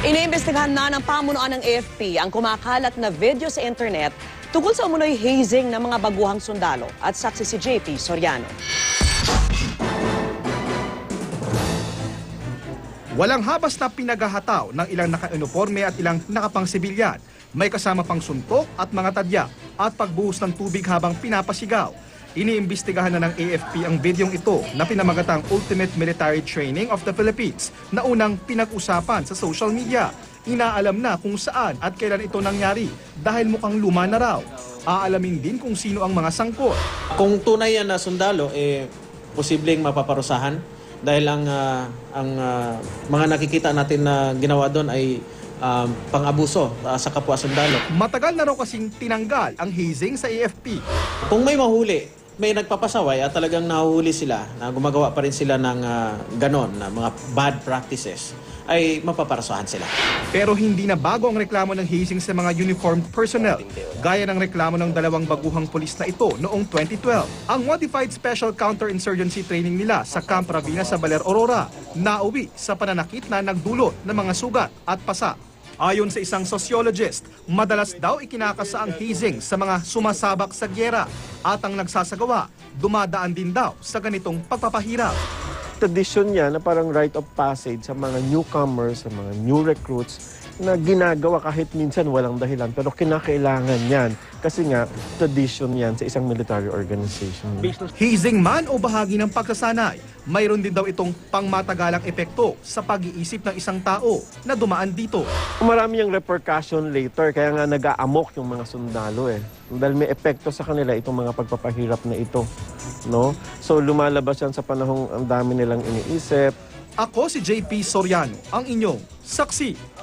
Iniimbestigahan na ng pamunuan ng AFP ang kumakalat na video sa internet tungkol sa umunoy hazing ng mga baguhang sundalo at saksi si JP Soriano. Walang habas na pinaghahataw ng ilang naka-uniforme at ilang nakapang-sibilyan. May kasama pang suntok at mga tadya at pagbuhos ng tubig habang pinapasigaw. Iniimbestigahan na ng AFP ang videong ito na pinamagatang Ultimate Military Training of the Philippines na unang pinag-usapan sa social media. Inaalam na kung saan at kailan ito nangyari dahil mukhang luma na raw. Aalamin din kung sino ang mga sangkot. Kung tunay yan na sundalo, posibleng mapaparusahan dahil ang mga nakikita natin na ginawa doon ay pang-abuso sa kapwa sundalo. Matagal na raw kasing tinanggal ang hazing sa AFP. Kung may mahuli, may nagpapasaway at talagang nahuhuli sila na gumagawa pa rin sila ng ganon, na mga bad practices, ay mapaparusahan sila. Pero hindi na bago ang reklamo ng hazing sa mga uniformed personnel, gaya ng reklamo ng dalawang baguhang pulis na ito noong 2012. Ang Modified Special Counterinsurgency Training nila sa Camp Ravina sa Baler, Aurora, nauwi sa pananakit na nagdulot ng mga sugat at pasa. Ayon sa isang sociologist, madalas daw ikinakasa ang hazing sa mga sumasabak sa gyera at ang nagsasagawa, dumadaan din daw sa ganitong pagpapahirap. Tradisyon niya na parang rite of passage sa mga newcomers, sa mga new recruits na ginagawa kahit minsan walang dahilan pero kinakailangan yan kasi nga tradition yan sa isang military organization. Hazing man o bahagi ng pagsasanay, mayroon din daw itong pangmatagalang epekto sa pag-iisip ng isang tao na dumaan dito. Marami yung repercussion later kaya nga nag-aamok yung mga sundalo dahil may epekto sa kanila itong mga pagpapahirap na ito. No? So lumalabas yan sa panahong ang dami nilang iniisip. Ako si JP Soriano, ang inyong saksi.